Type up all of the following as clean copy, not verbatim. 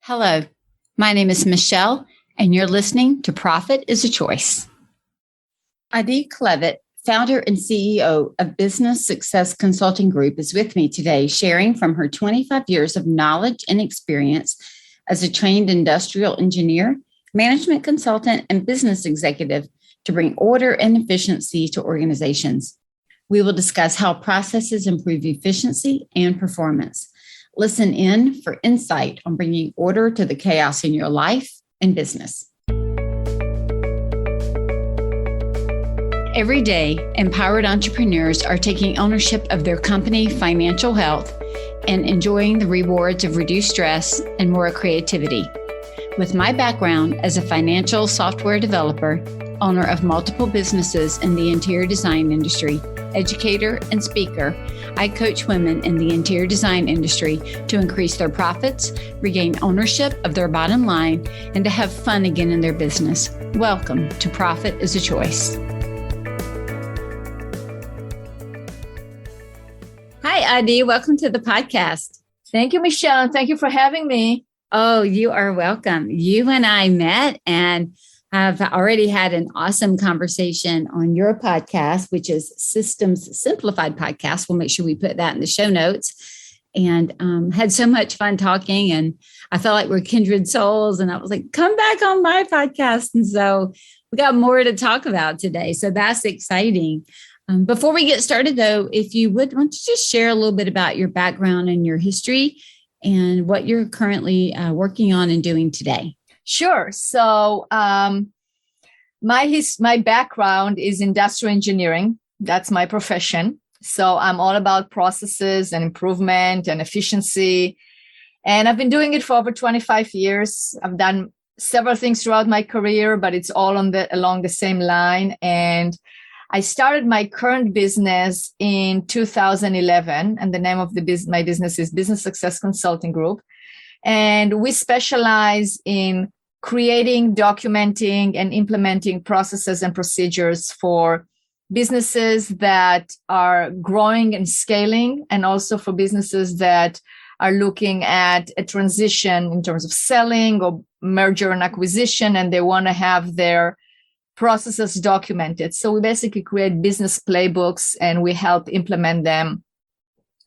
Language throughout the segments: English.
Hello, my name is Michele, and you're listening to Profit is a Choice. Adi Klevit, founder and CEO of Business Success Consulting Group, is with me today, sharing from her 25 years of knowledge and experience as a trained industrial engineer, management consultant, and business executive to bring order and efficiency to organizations. We will discuss how processes improve efficiency and performance. Listen in for insight on bringing order to the chaos in your life and business. Every day, empowered entrepreneurs are taking ownership of their company financial health and enjoying the rewards of reduced stress and more creativity. With my background as a financial software developer, owner of multiple businesses in the interior design industry, educator, and speaker, I coach women in the interior design industry to increase their profits, regain ownership of their bottom line, and to have fun again in their business. Welcome to Profit is a Choice. Hi, Adi. Welcome to the podcast. Thank you, Michele. Thank you for having me. Oh, you are welcome. You and I met and have already had an awesome conversation on your podcast, which is Systems Simplified Podcast. We'll make sure we put that in the show notes. And had so much fun talking. And I felt like we're kindred souls. And I was like, come back on my podcast. And so we got more to talk about today. So that's exciting. Before we get started, though, if you would want to just share a little bit about your background and your history and what you're currently working on and doing today. Sure. So my background is industrial engineering. That's my profession. So I'm all about processes and improvement and efficiency. And I've been doing it for over 25 years. I've done several things throughout my career, but it's all along the same line. And I started my current business in 2011, and the name of my business is Business Success Consulting Group. And we specialize in creating, documenting, and implementing processes and procedures for businesses that are growing and scaling, and also for businesses that are looking at a transition in terms of selling or merger and acquisition, and they want to have their processes documented. So we basically create business playbooks and we help implement them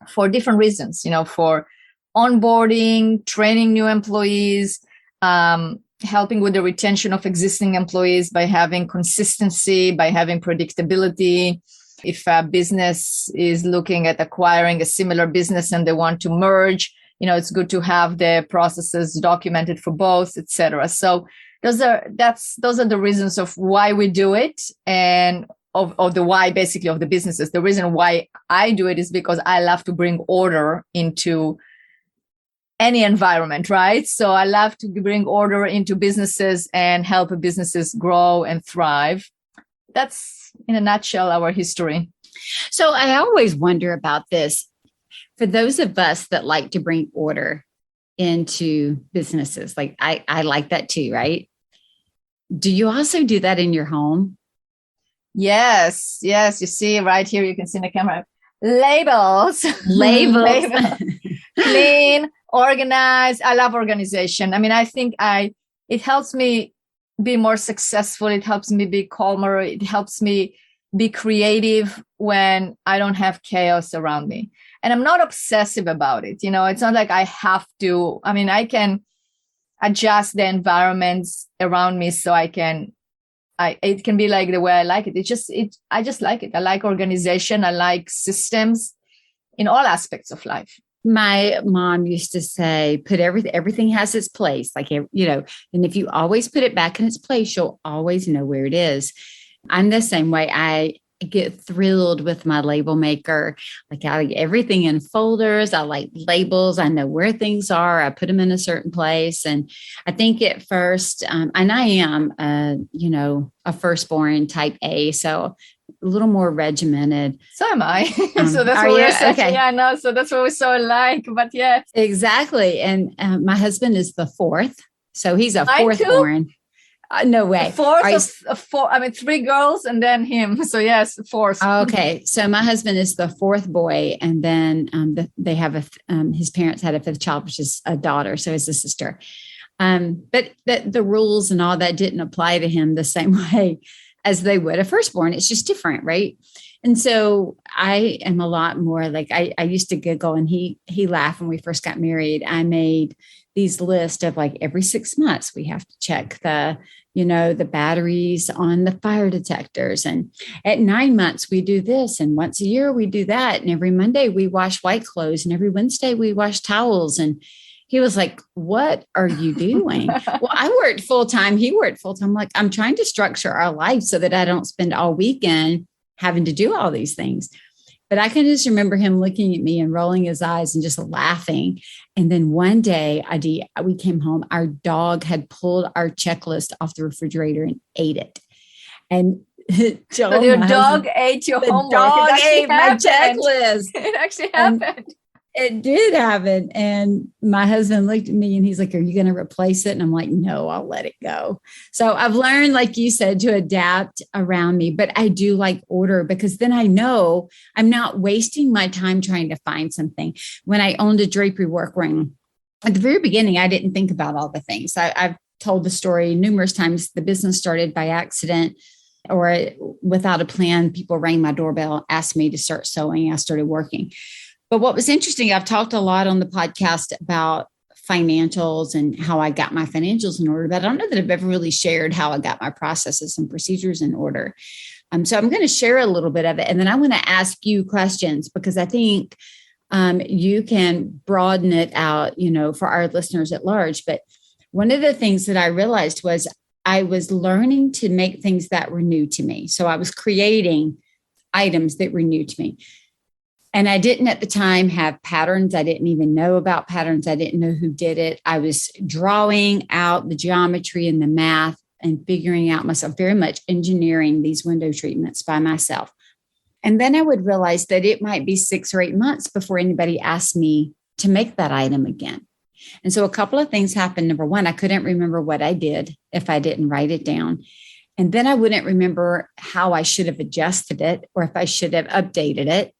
for different reasons, for onboarding, training new employees, helping with the retention of existing employees by having consistency, by having predictability. If a business is looking at acquiring a similar business and they want to merge, it's good to have the processes documented for both, etc. So those are the reasons of why we do it, and of the why basically of the businesses. The reason why I do it is because I love to bring order into any environment, right? So I love to bring order into businesses and help businesses grow and thrive. That's in a nutshell our history. So I always wonder about this. For those of us that like to bring order into businesses, like I like that too, right? Do you also do that in your home? Yes. You see right here, you can see in the camera, labels. Clean, organized. I love organization. I mean, I think it helps me be more successful. It helps me be calmer. It helps me be creative when I don't have chaos around me. And I'm not obsessive about it. It's not like I have to. I mean, I can adjust the environments around me so it can be like the way I like it. I just like it. I like organization. I like systems in all aspects of life. My mom used to say, put everything has its place. Like, and if you always put it back in its place, you'll always know where it is. I'm the same way. I get thrilled with my label maker. Like I like everything in folders. I like labels. I know where things are. I put them in a certain place. And I think at first, and I am, a firstborn type A. So a little more regimented. So am I. So that's what we're saying. Okay. Yeah, no. So that's what we're so alike. But yeah, exactly. And my husband is the fourth. So he's a fourthborn. No way. The fourth of four. I mean, three girls and then him. So yes, fourth. Okay. So my husband is the fourth boy. And then they have his parents had a fifth child, which is a daughter. So it's a sister. But the rules and all that didn't apply to him the same way as they would a firstborn. It's just different, right? And so I am a lot more like I used to giggle, and he laughed when we first got married. I made these lists of like every 6 months we have to check the batteries on the fire detectors, and at 9 months we do this, and once a year we do that, and every Monday we wash white clothes, and every Wednesday we wash towels. And he was like, "What are you doing?" Well, I worked full time. He worked full time. Like, I'm trying to structure our life so that I don't spend all weekend having to do all these things. But I can just remember him looking at me and rolling his eyes and just laughing. And then one day, we came home. Our dog had pulled our checklist off the refrigerator and ate it. And Joel, so your dog ate your homework. Dog ate my checklist. It actually happened. It did happen. And my husband looked at me and he's like, "Are you going to replace it?" And I'm like, "No, I'll let it go." So I've learned, like you said, to adapt around me. But I do like order, because then I know I'm not wasting my time trying to find something. When I owned a drapery workroom, at the very beginning, I didn't think about all the things. I've told the story numerous times. The business started by accident or without a plan. People rang my doorbell, asked me to start sewing. I started working. But what was interesting, I've talked a lot on the podcast about financials and how I got my financials in order, but I don't know that I've ever really shared how I got my processes and procedures in order. So I'm going to share a little bit of it. And then I want to ask you questions, because I think you can broaden it out, for our listeners at large. But one of the things that I realized was I was learning to make things that were new to me. So I was creating items that were new to me. And I didn't at the time have patterns. I didn't even know about patterns. I didn't know who did it. I was drawing out the geometry and the math and figuring out myself, very much engineering these window treatments by myself. And then I would realize that it might be 6 or 8 months before anybody asked me to make that item again. And so a couple of things happened. Number one, I couldn't remember what I did if I didn't write it down. And then I wouldn't remember how I should have adjusted it or if I should have updated it.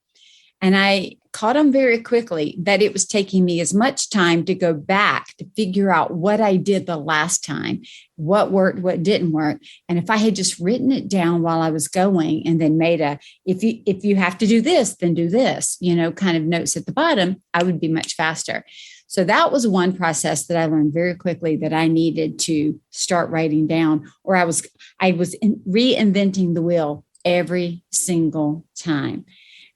And I caught on very quickly that it was taking me as much time to go back to figure out what I did the last time, what worked, what didn't work. And if I had just written it down while I was going and then made if you have to do this, then do this, kind of notes at the bottom, I would be much faster. So that was one process that I learned very quickly that I needed to start writing down, or I was reinventing the wheel every single time.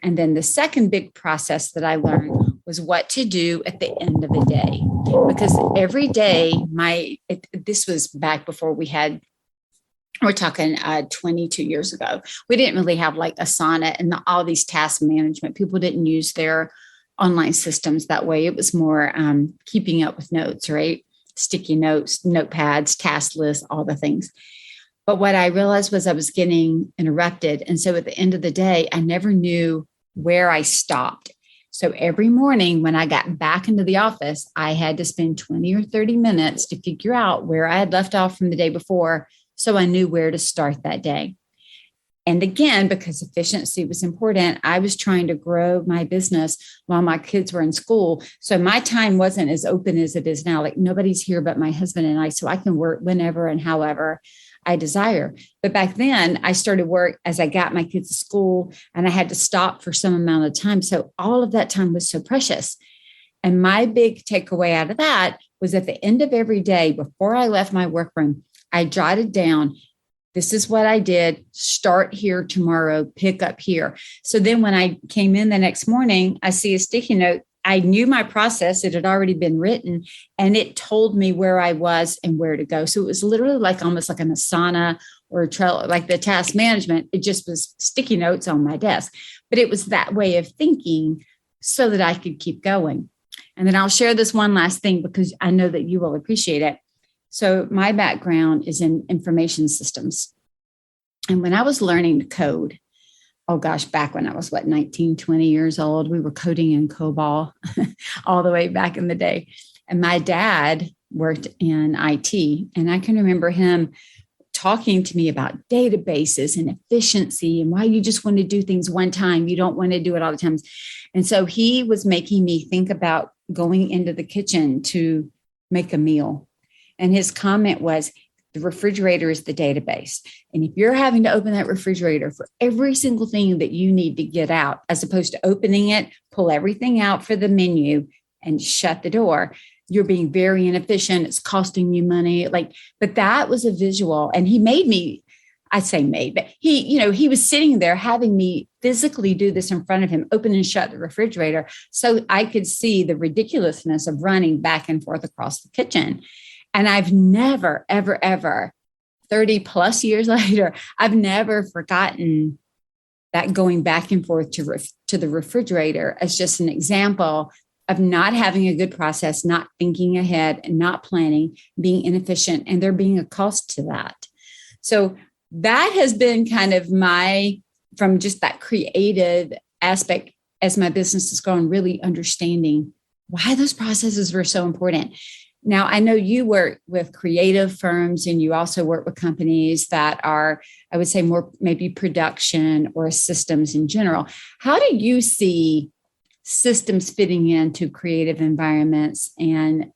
And then the second big process that I learned was what to do at the end of the day, because every day this was back before we're talking 22 years ago. We didn't really have like Asana and all these task management. People didn't use their online systems that way. It was more keeping up with notes, right? Sticky notes, notepads, task lists, all the things. But what I realized was I was getting interrupted. And so at the end of the day, I never knew where I stopped. So every morning when I got back into the office, I had to spend 20 or 30 minutes to figure out where I had left off from the day before, so I knew where to start that day. And again, because efficiency was important, I was trying to grow my business while my kids were in school. So my time wasn't as open as it is now. Like, nobody's here but my husband and I, so I can work whenever and however I desire. But back then I started work as I got my kids to school, and I had to stop for some amount of time. So all of that time was so precious. And my big takeaway out of that was at the end of every day, before I left my workroom, I jotted down, this is what I did, start here tomorrow, pick up here. So then when I came in the next morning, I see a sticky note. I knew my process. It had already been written, and it told me where I was and where to go. So it was literally like almost like an Asana or a Trello, like the task management. It just was sticky notes on my desk, but it was that way of thinking so that I could keep going. And then I'll share this one last thing because I know that you will appreciate it. So my background is in information systems. And when I was learning to code, oh gosh, back when I was 19, 20 years old, we were coding in COBOL all the way back in the day. And my dad worked in IT. And I can remember him talking to me about databases and efficiency and why you just want to do things one time. You don't want to do it all the time. And so he was making me think about going into the kitchen to make a meal. And his comment was, the refrigerator is the database. And if you're having to open that refrigerator for every single thing that you need to get out, as opposed to opening it, pull everything out for the menu and shut the door, you're being very inefficient. It's costing you money. But that was a visual. And he made me, I say made, but he was sitting there having me physically do this in front of him, open and shut the refrigerator so I could see the ridiculousness of running back and forth across the kitchen. And I've never, ever, ever, 30 plus years later, I've never forgotten that going back and forth to the refrigerator as just an example of not having a good process, not thinking ahead and not planning, being inefficient, and there being a cost to that. So that has been kind of from just that creative aspect as my business has grown, really understanding why those processes were so important. Now, I know you work with creative firms and you also work with companies that are, I would say, more maybe production or systems in general. How do you see systems fitting into creative environments? And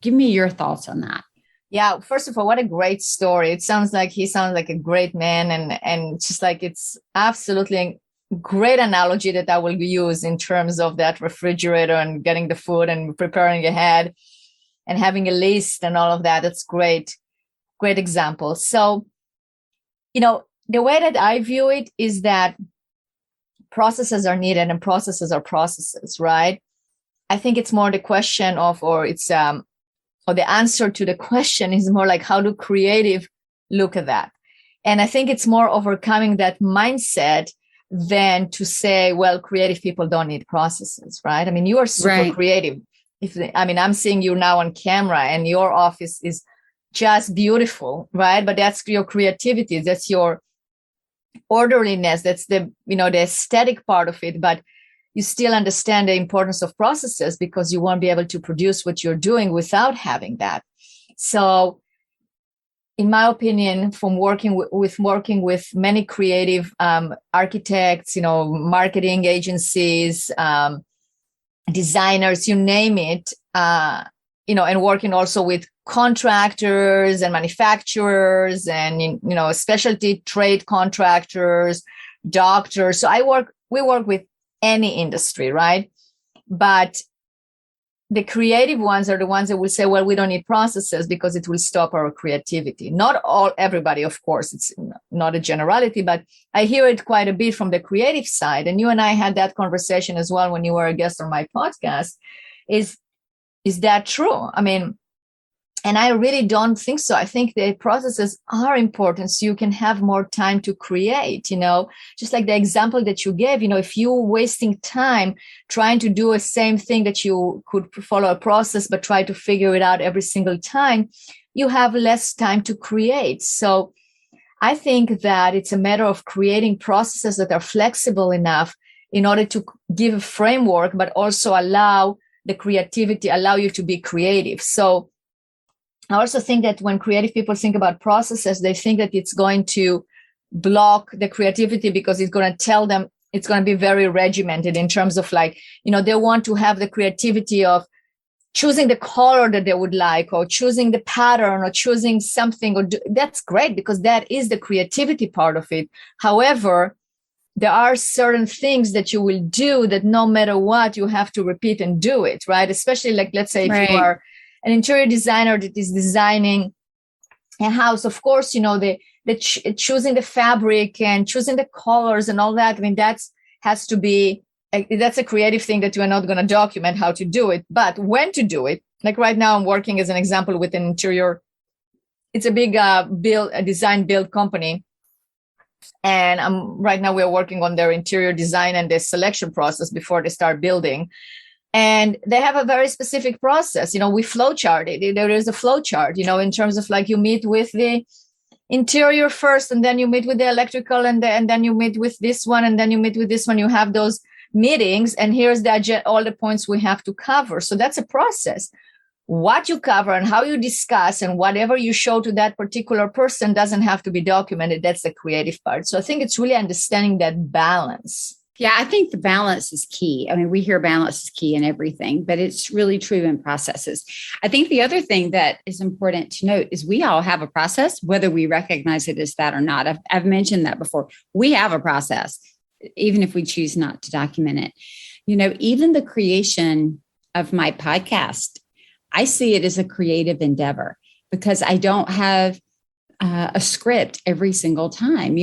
give me your thoughts on that. Yeah, first of all, what a great story. He sounds like a great man, and just like it's absolutely a great analogy that I will use in terms of that refrigerator and getting the food and preparing ahead and having a list and all of that. That's great example. So, the way that I view it is that processes are needed and processes are processes, right? I think it's more the question of, or the answer to the question is more like, how do creative look at that? And I think it's more overcoming that mindset than to say, well, creative people don't need processes, right? I mean, you are super creative. I'm seeing you now on camera and your office is just beautiful, right? But that's your creativity. That's your orderliness. That's the aesthetic part of it. But you still understand the importance of processes because you won't be able to produce what you're doing without having that. So in my opinion, from working with many creative architects, marketing agencies, designers, you name it, and working also with contractors and manufacturers and, specialty trade contractors, doctors. So we work with any industry, right? But the creative ones are the ones that will say, well, we don't need processes because it will stop our creativity. Not everybody, of course, it's not a generality, but I hear it quite a bit from the creative side. And you and I had that conversation as well when you were a guest on my podcast. Is that true? I mean, and I really don't think so. I think the processes are important so you can have more time to create, just like the example that you gave, if you're wasting time trying to do a same thing that you could follow a process, but try to figure it out every single time, you have less time to create. So I think that it's a matter of creating processes that are flexible enough in order to give a framework, but also allow the creativity, allow you to be creative. So I also think that when creative people think about processes, they think that it's going to block the creativity because it's going to tell them it's going to be very regimented in terms of they want to have the creativity of choosing the color that they would like or choosing the pattern or choosing something. That's great because that is the creativity part of it. However, there are certain things that you will do that no matter what, you have to repeat and do it, right? Especially let's say if you are an interior designer that is designing a house, of course, choosing the fabric and choosing the colors and all that. I mean, that's a creative thing that you are not going to document how to do it, but when to do it. Like right now, I'm working as an example with an interior. It's a big design build company. And right now we're working on their interior design and the selection process before they start building. And they have a very specific process. We flowchart it. There is a flowchart, in terms of you meet with the interior first, and then you meet with the electrical, and then you meet with this one, and then you meet with this one. You have those meetings, and here's all the points we have to cover. So that's a process. what you cover and how you discuss, and whatever you show to that particular person doesn't have to be documented. That's the creative part. So I think it's really understanding that balance. Yeah, I think the balance is key. I mean, we hear balance is key in everything, but it's really true in processes. I think the other thing that is important to note is we all have a process, whether we recognize it as that or not. I've mentioned that before. We have a process, even if we choose not to document it. Even the creation of my podcast, I see it as a creative endeavor because I don't have a script every single time.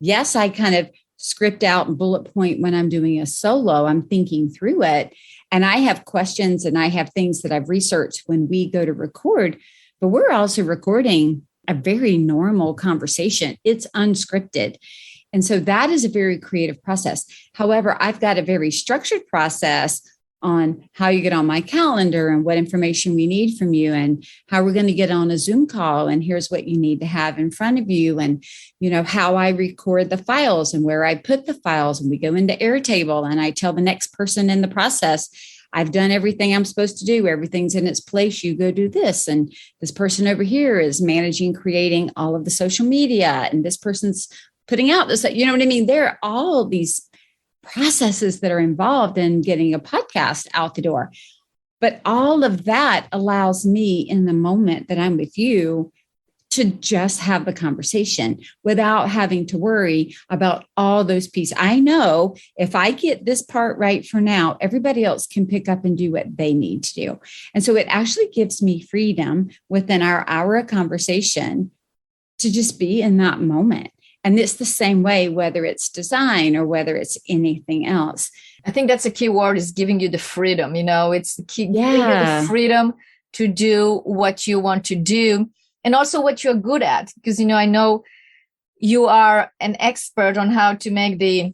Yes, I kind of script out and bullet point when I'm doing a solo. I'm thinking through it, and I have questions and I have things that I've researched when we go to record, but we're also recording a very normal conversation. It's unscripted. And so that is a very creative process. However, I've got a very structured process on how you get on my calendar and what information we need from you and how we're going to get on a Zoom call. And here's what you need to have in front of you. And, how I record the files and where I put the files. And we go into Airtable and I tell the next person in the process, I've done everything I'm supposed to do. Everything's in its place. You go do this. And this person over here is managing, creating all of the social media. And this person's putting out this, you know what I mean? There are all these processes that are involved in getting a podcast out the door. But all of that allows me in the moment that I'm with you to just have the conversation without having to worry about all those pieces. I know if I get this part right for now, everybody else can pick up and do what they need to do. And so it actually gives me freedom within our hour of conversation to just be in that moment. And it's the same way, whether it's design or whether it's anything else. I think that's a key word, is giving you the freedom. It's the key, giving you the freedom to do what you want to do and also what you're good at. Because, I know you are an expert on how to make the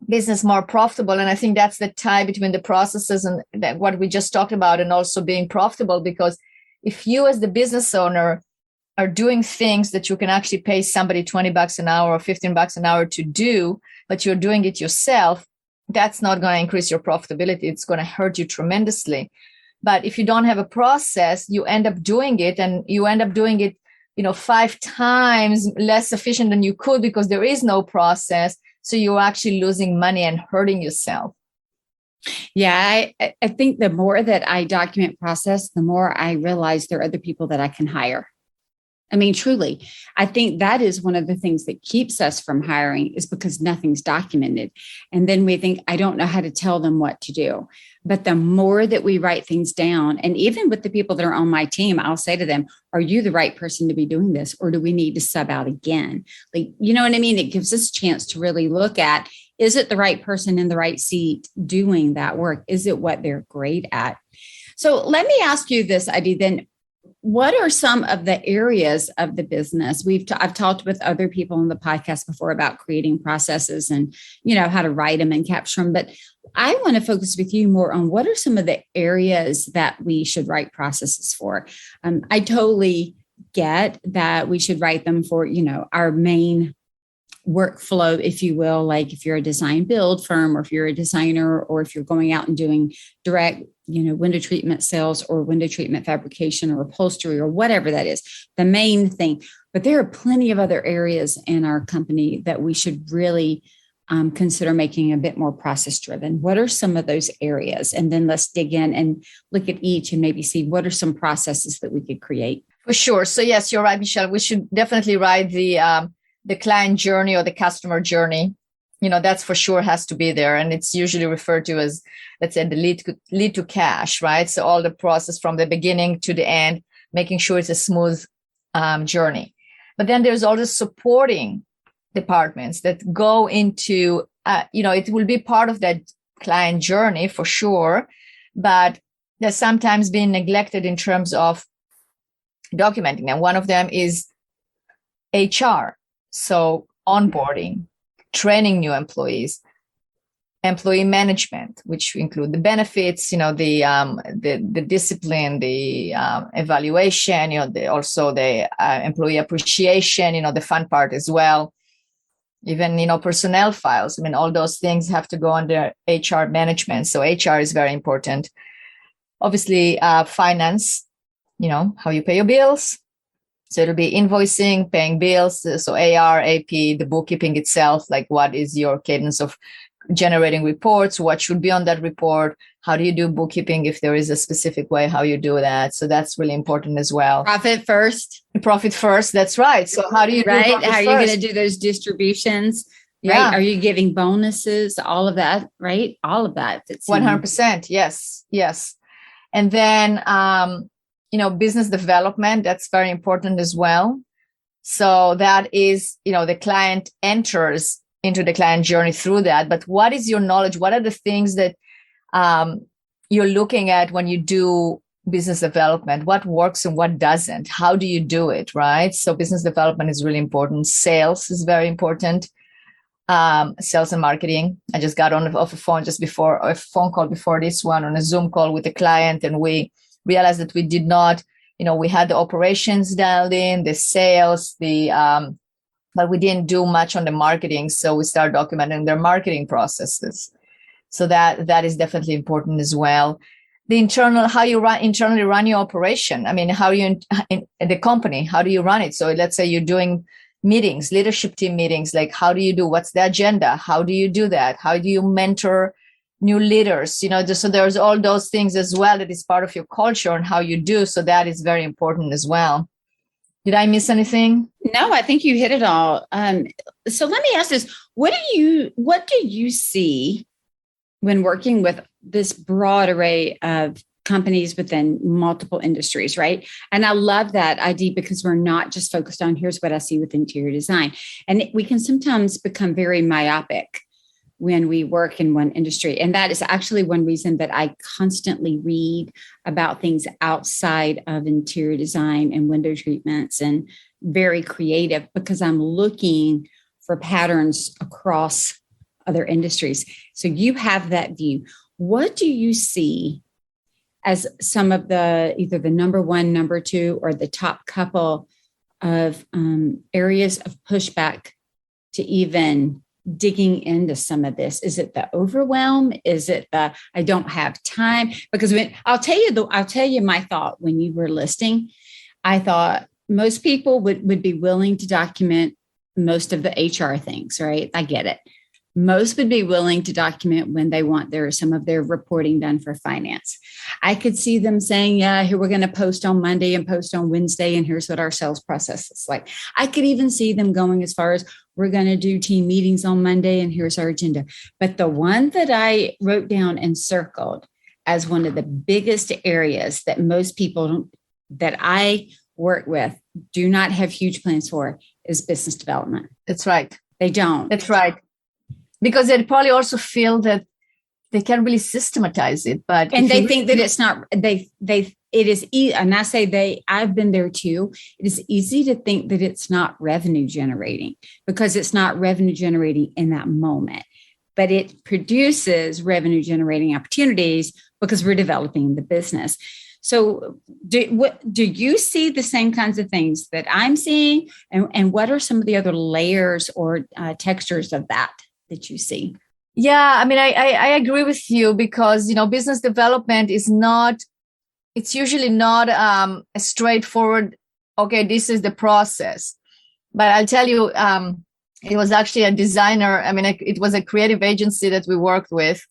business more profitable. And I think that's the tie between the processes and what we just talked about, and also being profitable. Because if you as the business owner are doing things that you can actually pay somebody $20 an hour or $15 an hour to do, but you're doing it yourself, that's not going to increase your profitability. It's going to hurt you tremendously. But if you don't have a process, you end up doing it, and you end up doing it, 5 times less efficient than you could because there is no process. So you're actually losing money and hurting yourself. Yeah, I think the more that I document process, the more I realize there are other people that I can hire. I mean, truly, I think that is one of the things that keeps us from hiring, is because nothing's documented. And then we think, I don't know how to tell them what to do. But the more that we write things down, and even with the people that are on my team, I'll say to them, are you the right person to be doing this? Or do we need to sub out again? You know what I mean? It gives us a chance to really look at, is it the right person in the right seat doing that work? Is it what they're great at? So let me ask you this, Adi, then. What are some of the areas of the business? I've talked with other people on the podcast before about creating processes and, how to write them and capture them. But I want to focus with you more on what are some of the areas that we should write processes for. I totally get that we should write them for, our main workflow, if you will, like if you're a design build firm, or if you're a designer, or if you're going out and doing direct, window treatment sales or window treatment fabrication or upholstery or whatever that is, the main thing. But there are plenty of other areas in our company that we should really consider making a bit more process driven. What are some of those areas? And then let's dig in and look at each and maybe see what are some processes that we could create. For sure. So yes, you're right, Michele. We should definitely write the client journey or the customer journey. That's for sure has to be there. And it's usually referred to as, let's say, the lead to cash, right? So all the process from the beginning to the end, making sure it's a smooth journey. But then there's all the supporting departments that go into, it will be part of that client journey for sure, but they're sometimes being neglected in terms of documenting. And one of them is HR. So onboarding, training new employees, employee management, which include the benefits, the discipline, the evaluation, also the employee appreciation, the fun part as well. Even, personnel files. I mean, all those things have to go under HR management. So HR is very important. obviously finance, how you pay your bills. So it'll be invoicing, paying bills, so AR, AP, the bookkeeping itself, like what is your cadence of generating reports, what should be on that report, how do you do bookkeeping if there is a specific way how you do that. So that's really important as well. Profit first. Profit first, that's right. So how do you do right? How are you going to first? do those distributions? Yeah. Right? Are you giving bonuses? All of that, right? All of that. 100%. Yes. And then, business development, that's very important as well. So that is, the client enters into the client journey through that. But what is your knowledge? What are the things that you're looking at when you do business development? What works and what doesn't? How do you do it, right? So business development is really important. Sales is very important. Sales and marketing. I just got off a phone a phone call before this one, on a Zoom call with a client, and we realized that we did not, we had the operations dialed in, the sales, but we didn't do much on the marketing. So we started documenting their marketing processes. So that is definitely important as well. The how you internally run your operation. I mean, how you in the company, how do you run it? So let's say you're doing meetings, leadership team meetings, like how do you do, what's the agenda? How do you do that? How do you mentor new leaders? So there's all those things as well that is part of your culture and how you do. So that is very important as well. Did I miss anything? No, I think you hit it all. So let me ask this. What do you see when working with this broad array of companies within multiple industries, right? And I love that idea because we're not just focused on here's what I see with interior design. And we can sometimes become very myopic when we work in one industry. And that is actually one reason that I constantly read about things outside of interior design and window treatments and very creative, because I'm looking for patterns across other industries. So you have that view. What do you see as some of the, either the number one, number two, or the top couple of areas of pushback to even digging into some of this? Is it the overwhelm? Is it the I don't have time? Because I'll tell you my thought when you were listing. I thought most people would be willing to document most of the HR things, right? I get it. Most would be willing to document when they want some of their reporting done for finance. I could see them saying, yeah, here we're going to post on Monday and post on Wednesday, and here's what our sales process is like. I could even see them going as far as we're going to do team meetings on Monday, and here's our agenda. But the one that I wrote down and circled as one of the biggest areas that most people that I work with do not have huge plans for is business development. That's right. They don't. That's right. Because they probably also feel that they can't really systematize it, and they think that it's not. It is, and I say I've been there too. It is easy to think that it's not revenue generating because it's not revenue generating in that moment, but it produces revenue generating opportunities because we're developing the business. So do you see the same kinds of things that I'm seeing, and what are some of the other layers or textures of that you see? Yeah, I mean, I agree with you because, business development is it's usually not a straightforward, okay, this is the process. But I'll tell you, it was actually a designer. I mean, it was a creative agency that we worked with.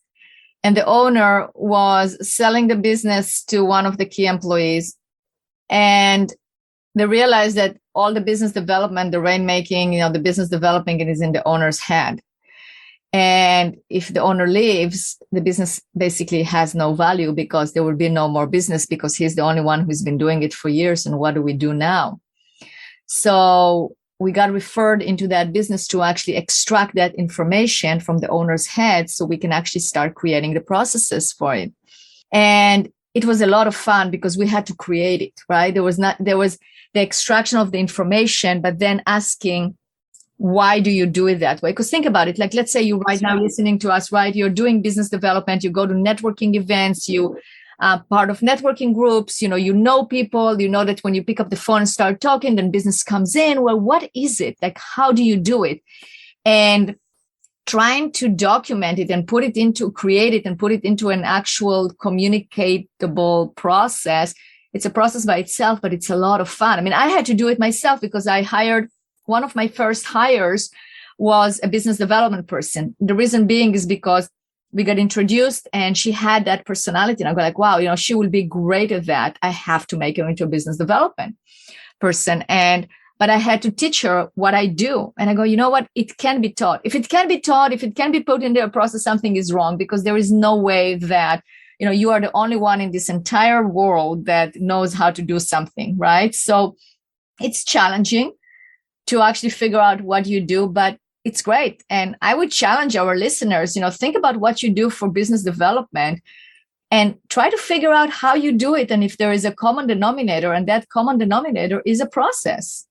And the owner was selling the business to one of the key employees. And they realized that all the business development, the rainmaking, the business developing, it is in the owner's head. And if the owner leaves, the business basically has no value because there will be no more business because he's the only one who's been doing it for years. And what do we do now? So we got referred into that business to actually extract that information from the owner's head so we can actually start creating the processes for it. And it was a lot of fun because we had to create it, right? There was the extraction of the information, but then asking, why do you do it that way? Because think about it. Like, let's say you right now listening to us, right? You're doing business development. You go to networking events. You are part of networking groups. You know people. You know that when you pick up the phone and start talking, then business comes in. Well, what is it? Like, how do you do it? And trying to document it and create it and put it into an actual communicatable process. It's a process by itself, but it's a lot of fun. I mean, I had to do it myself because one of my first hires was a business development person. The reason being is because we got introduced and she had that personality. And I go like, wow, she will be great at that. I have to make her into a business development person. But I had to teach her what I do. And I go, you know what? It can be taught. If it can be taught, if it can be put into a process, something is wrong, because there is no way that, you are the only one in this entire world that knows how to do something, right? So it's challenging to actually figure out what you do, but it's great. And I would challenge our listeners, think about what you do for business development and try to figure out how you do it. And if there is a common denominator, and that common denominator is a process.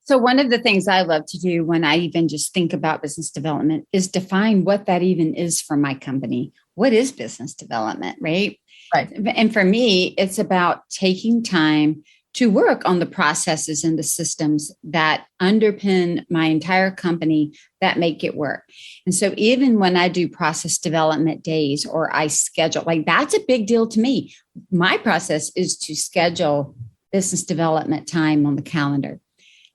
So one of the things I love to do when I even just think about business development is define what that even is for my company. What is business development, right? Right. And for me, it's about taking time to work on the processes and the systems that underpin my entire company that make it work. And so even when I do process development days or I schedule, that's a big deal to me. My process is to schedule business development time on the calendar.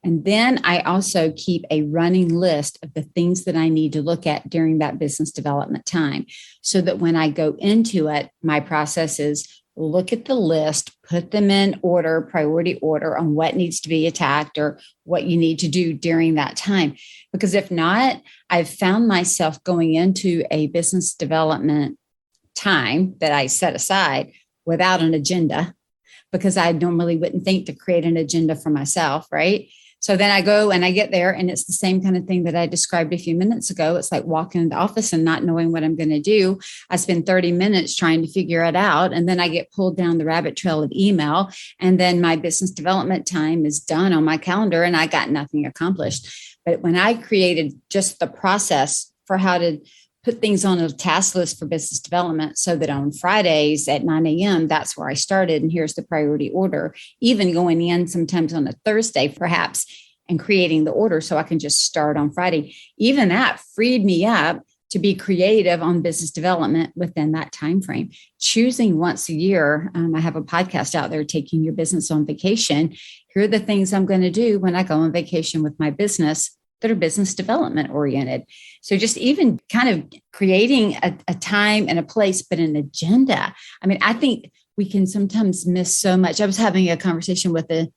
And then I also keep a running list of the things that I need to look at during that business development time, so that when I go into it, my process is look at the list, put them in order, priority order on what needs to be attacked or what you need to do during that time. Because if not, I've found myself going into a business development time that I set aside without an agenda, because I normally wouldn't think to create an agenda for myself, right? So then I go and I get there, and it's the same kind of thing that I described a few minutes ago. It's like walking in the office and not knowing what I'm going to do. I spend 30 minutes trying to figure it out. And then I get pulled down the rabbit trail of email. And then my business development time is done on my calendar and I got nothing accomplished. But when I created just the process for how to put things on a task list for business development, so that on Fridays at 9 a.m., that's where I started. And here's the priority order, even going in sometimes on a Thursday, perhaps, and creating the order so I can just start on Friday. Even that freed me up to be creative on business development within that time frame. Choosing once a year, I have a podcast out there, Taking Your Business on Vacation. Here are the things I'm going to do when I go on vacation with my business that are business development oriented. So just even kind of creating a time and a place, but an agenda. I mean, I think we can sometimes miss so much. I was having a conversation with a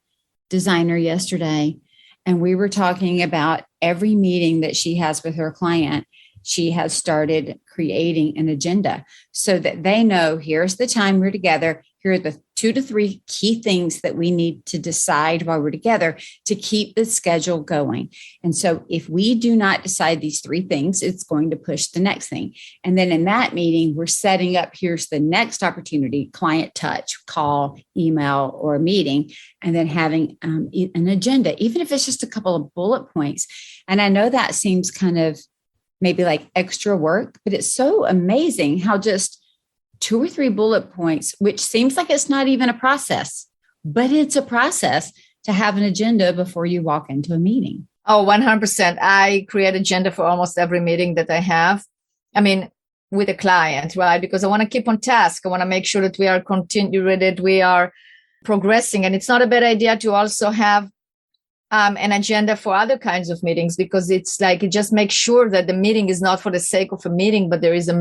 designer yesterday, and we were talking about every meeting that she has with her client. She has started creating an agenda so that they know, here's the time we're together. Here are the 2 to 3 key things that we need to decide while we're together to keep the schedule going. And so if we do not decide these 3 things, it's going to push the next thing. And then in that meeting, we're setting up, here's the next opportunity, client touch, call, email, or a meeting, and then having an agenda, even if it's just a couple of bullet points. And I know that seems kind of maybe like extra work, but it's so amazing how just 2 or 3 bullet points, which seems like it's not even a process, but it's a process to have an agenda before you walk into a meeting. Oh, 100%. I create agenda for almost every meeting that I have. I mean, with a client, right? Because I want to keep on task. I want to make sure that we are that we are progressing. And it's not a bad idea to also have an agenda for other kinds of meetings, because it's like, it just makes sure that the meeting is not for the sake of a meeting, but there is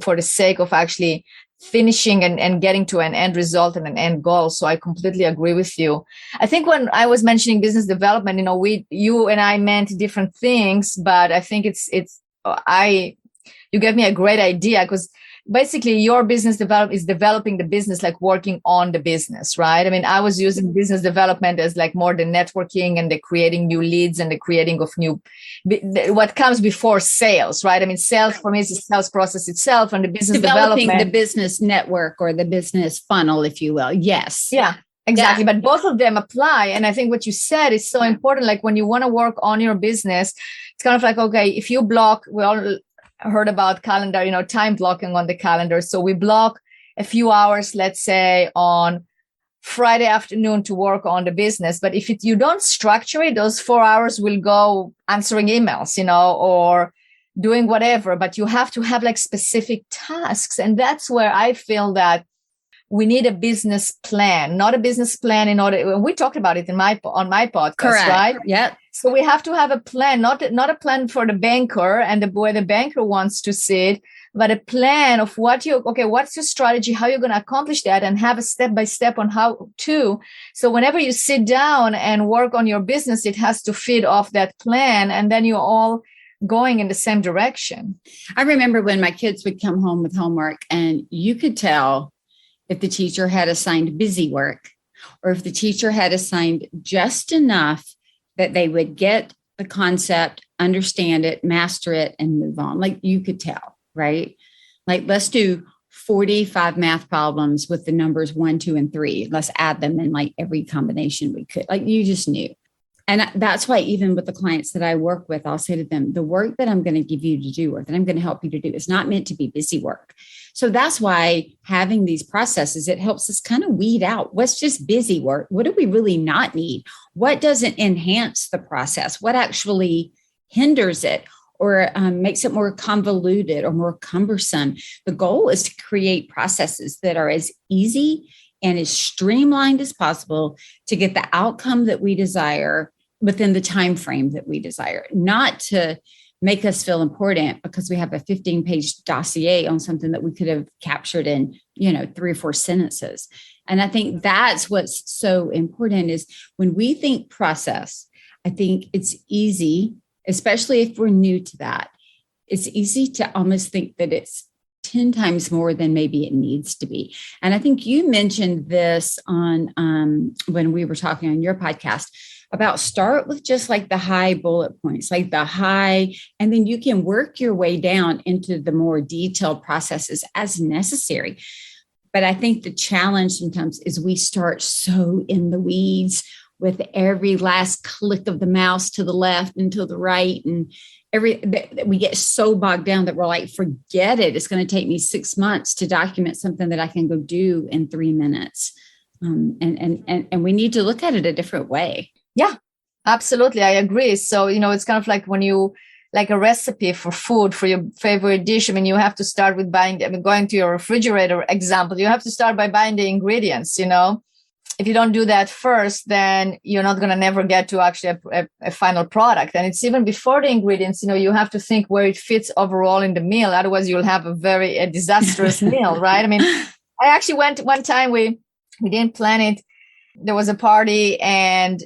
for the sake of actually finishing and getting to an end result and an end goal. So I completely agree with you. I think when I was mentioning business development, you and I meant different things, but I think you gave me a great idea, because basically your business development is developing the business, like working on the business, right? I mean, I was using business development as like more the networking and the creating new leads and the creating of what comes before sales, right? I mean, sales for me is the sales process itself, and the business developing development, the business network or the business funnel, if you will. Yes. Yeah. Exactly. Yeah. But both of them apply. And I think what you said is so important. Like when you want to work on your business, it's kind of like, okay, if you block, we all heard about calendar, time blocking on the calendar. So we block a few hours, let's say on Friday afternoon to work on the business. But if you don't structure it, those 4 hours will go answering emails, or doing whatever, but you have to have like specific tasks. And that's where I feel that we need a business plan, not a business plan in order. We talked about it on my podcast, Correct. right? Yeah. So we have to have a plan, not a plan for the banker and the way the banker wants to see it, but a plan of what's your strategy, how you're going to accomplish that, and have a step-by-step on how to. So whenever you sit down and work on your business, it has to feed off that plan, and then you're all going in the same direction. I remember when my kids would come home with homework, and you could tell if the teacher had assigned busy work or if the teacher had assigned just enough that they would get the concept, understand it, master it, and move on. Like you could tell, right? Like let's do 45 math problems with the numbers 1, 2, and 3. Let's add them in like every combination we could. Like you just knew. And that's why even with the clients that I work with, I'll say to them, the work that I'm going to give you to do, or that I'm going to help you to do, is not meant to be busy work. So that's why having these processes, it helps us kind of weed out what's just busy work. What do we really not need? What doesn't enhance the process? What actually hinders it or makes it more convoluted or more cumbersome? The goal is to create processes that are as easy and as streamlined as possible to get the outcome that we desire within the time frame that we desire, not to make us feel important because we have a 15-page dossier on something that we could have captured in, 3 or 4 sentences. And I think that's what's so important is when we think process, I think it's easy, especially if we're new to that, it's easy to almost think that it's 10 times more than maybe it needs to be. And I think you mentioned this on when we were talking on your podcast about start with just like the high bullet points, like the high, and then you can work your way down into the more detailed processes as necessary. But I think the challenge sometimes is we start so in the weeds with every last click of the mouse to the left and to the right. And we get so bogged down that we're like, forget it. It's going to take me 6 months to document something that I can go do in 3 minutes. And we need to look at it a different way. Yeah, absolutely. I agree. So, it's kind of like when you like a recipe for food for your favorite dish. I mean, you have to start with going to your refrigerator example, you have to start by buying the ingredients, If you don't do that first, then you're not going to never get to actually a final product. And it's even before the ingredients, you have to think where it fits overall in the meal. Otherwise, you'll have a very disastrous meal, right? I mean, I actually went one time, we didn't plan it. There was a party and,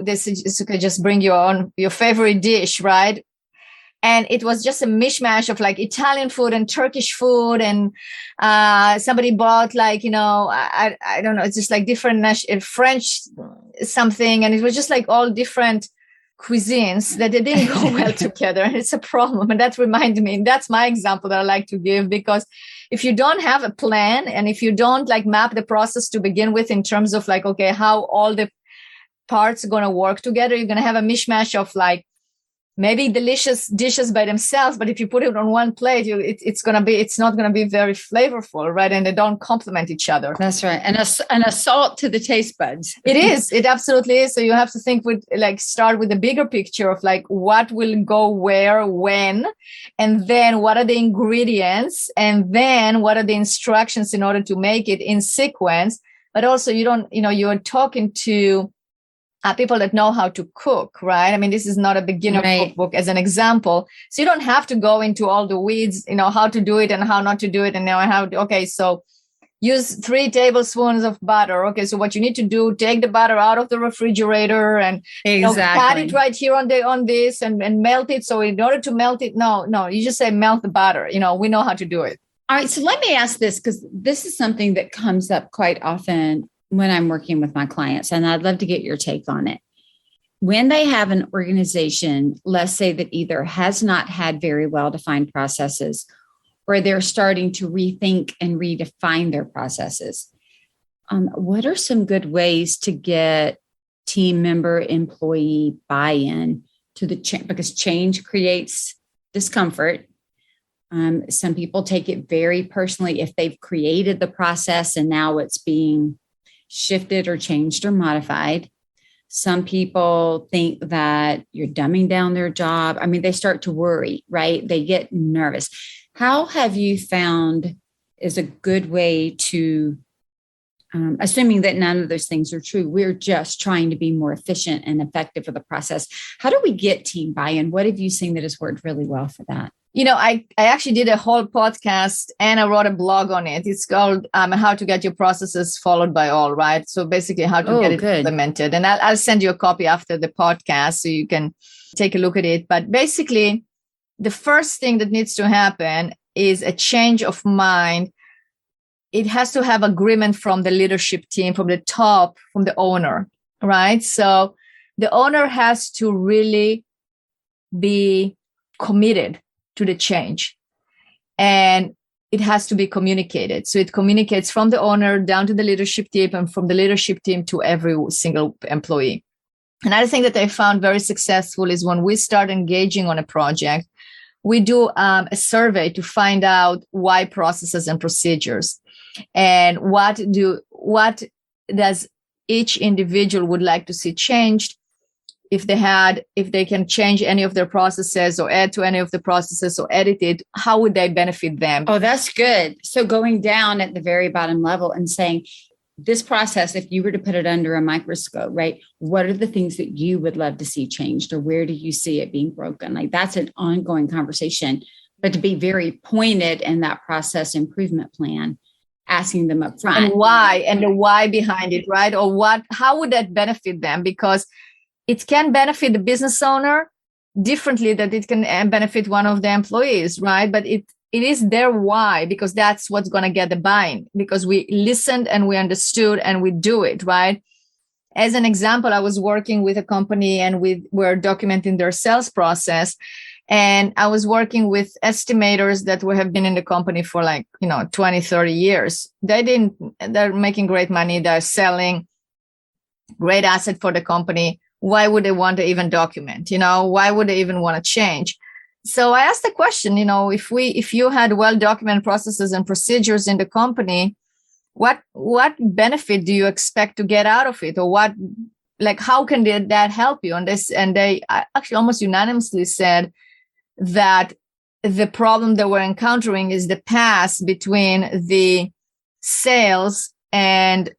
this is, you could just bring your favorite dish, right? And it was just a mishmash of like Italian food and Turkish food. And somebody bought like, I don't know, it's just like different French something. And it was just like all different cuisines that they didn't go well together. And it's a problem. And that reminded me, that's my example that I like to give, because if you don't have a plan and if you don't like map the process to begin with in terms of like, okay, how all the parts are going to work together, you're going to have a mishmash of like, maybe delicious dishes by themselves, but if you put it on one plate, it's not going to be very flavorful, right? And they don't complement each other. That's right. And a salt to the taste buds. It is. It absolutely is. So you have to think start with the bigger picture of like what will go where, when, and then what are the ingredients, and then what are the instructions in order to make it in sequence. But also you're talking to people that know how to cook, right? I mean, this is not a beginner cookbook as an example. So you don't have to go into all the weeds, how to do it and how not to do it. And so use 3 tablespoons of butter. Okay, so what you need to do, take the butter out of the refrigerator and cut it right here on this and melt it. So in order to melt it, no, you just say melt the butter. We know how to do it. All right, so let me ask this, because this is something that comes up quite often when I'm working with my clients, and I'd love to get your take on it. When they have an organization, let's say that either has not had very well-defined processes, or they're starting to rethink and redefine their processes, what are some good ways to get team member, employee buy-in to the change? Because change creates discomfort. Some people take it very personally if they've created the process and now it's being shifted or changed or modified. Some people think that you're dumbing down their job. I mean, they start to worry, right? They get nervous. How have you found is a good way to, assuming that none of those things are true, we're just trying to be more efficient and effective for the process. How do we get team buy-in? What have you seen that has worked really well for that? I actually did a whole podcast and I wrote a blog on it. It's called How to Get Your Processes Followed by All, right? So basically how to get it implemented. And I'll send you a copy after the podcast so you can take a look at it. But basically, the first thing that needs to happen is a change of mind. It has to have agreement from the leadership team, from the top, from the owner, right? So the owner has to really be committed to the change, and it has to be communicated. So it communicates from the owner down to the leadership team and from the leadership team to every single employee. Another thing that I found very successful is when we start engaging on a project, we do a survey to find out why processes and procedures, and what does each individual would like to see changed. If they can change any of their processes or add to any of the processes or edit it, how would they benefit them? Oh, that's good. So going down at the very bottom level and saying, this process, if you were to put it under a microscope, right? What are the things that you would love to see changed, or where do you see it being broken? Like, that's an ongoing conversation, but to be very pointed in that process improvement plan, asking them up front. And the why behind it, right? Or how would that benefit them? Because it can benefit the business owner differently that it can benefit one of the employees, right? But it is their why, because that's what's going to get the buy-in, because we listened and we understood and we do it, right? As an example, I was working with a company and we were documenting their sales process. And I was working with estimators that have been in the company for 20, 30 years. They're making great money. They're selling great asset for the company. Why would they want to even document? Why would they even want to change? So I asked the question, if you had well-documented processes and procedures in the company, what benefit do you expect to get out of it? Or how can that help you on this? And they actually almost unanimously said that the problem that we're encountering is the pass between the sales and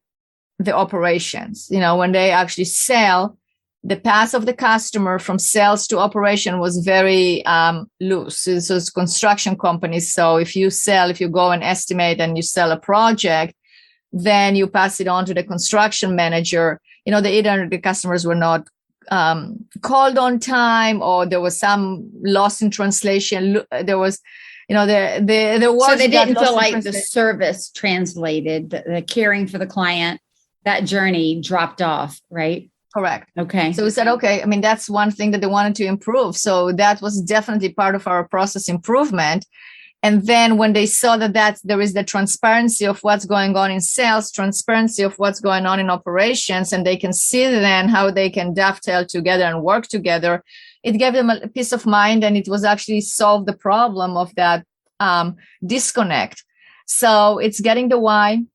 the operations. When they actually sell, the path of the customer from sales to operation was very loose. So it's construction companies. So if you go and estimate and you sell a project, then you pass it on to the construction manager. Either the customers were not called on time, or there was some loss in translation. There was, there was. So they didn't feel like the service translated, the caring for the client, that journey dropped off, right? Correct. Okay. So we said, okay, that's one thing that they wanted to improve. So that was definitely part of our process improvement. And then when they saw that there is the transparency of what's going on in sales, transparency of what's going on in operations, and they can see then how they can dovetail together and work together, it gave them a peace of mind, and it was actually solved the problem of that disconnect. So it's getting the why.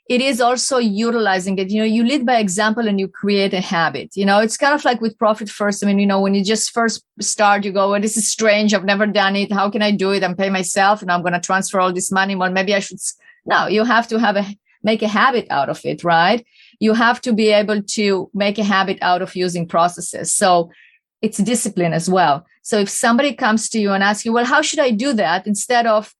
It is also utilizing it. You lead by example and you create a habit. It's kind of like with Profit First. when you just first start, you go, well, this is strange. I've never done it. How can I do it? I'm paying myself and I'm going to transfer all this money. Well, maybe I should. No, you have to make a habit out of it, right? You have to be able to make a habit out of using processes. So it's discipline as well. So if somebody comes to you and asks you, well, how should I do that? Instead of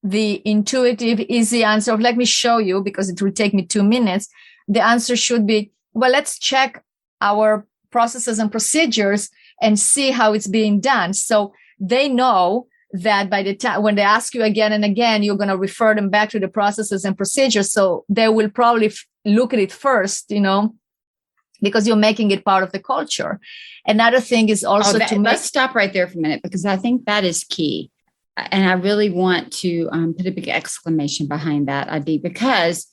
the intuitive, easy answer of let me show you because it will take me 2 minutes, the answer should be, well, let's check our processes and procedures and see how it's being done. So they know that by the time when they ask you again and again, you're going to refer them back to the processes and procedures. So they will probably look at it first, because you're making it part of the culture. Another thing is also let's stop right there for a minute, because I think that is key. And I really want to put a big exclamation behind that, Adi, because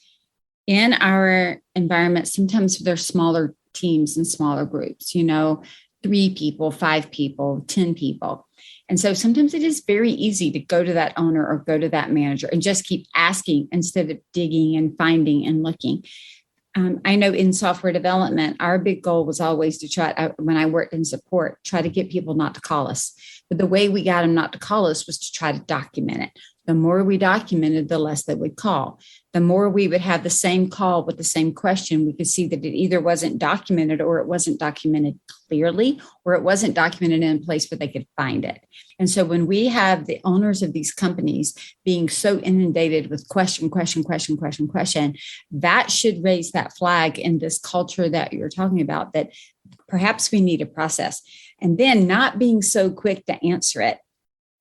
in our environment, sometimes there's smaller teams and smaller groups, 3 people, 5 people, 10 people. And so sometimes it is very easy to go to that owner or go to that manager and just keep asking instead of digging and finding and looking. I know in software development, our big goal was always to try, when I worked in support, try to get people not to call us. But the way we got them not to call us was to try to document it. The more we documented, the less they would call. The more we would have the same call with the same question, we could see that it either wasn't documented or it wasn't documented clearly, or it wasn't documented in a place where they could find it. And so when we have the owners of these companies being so inundated with question, that should raise that flag in this culture that you're talking about, that perhaps we need a process. And then not being so quick to answer it,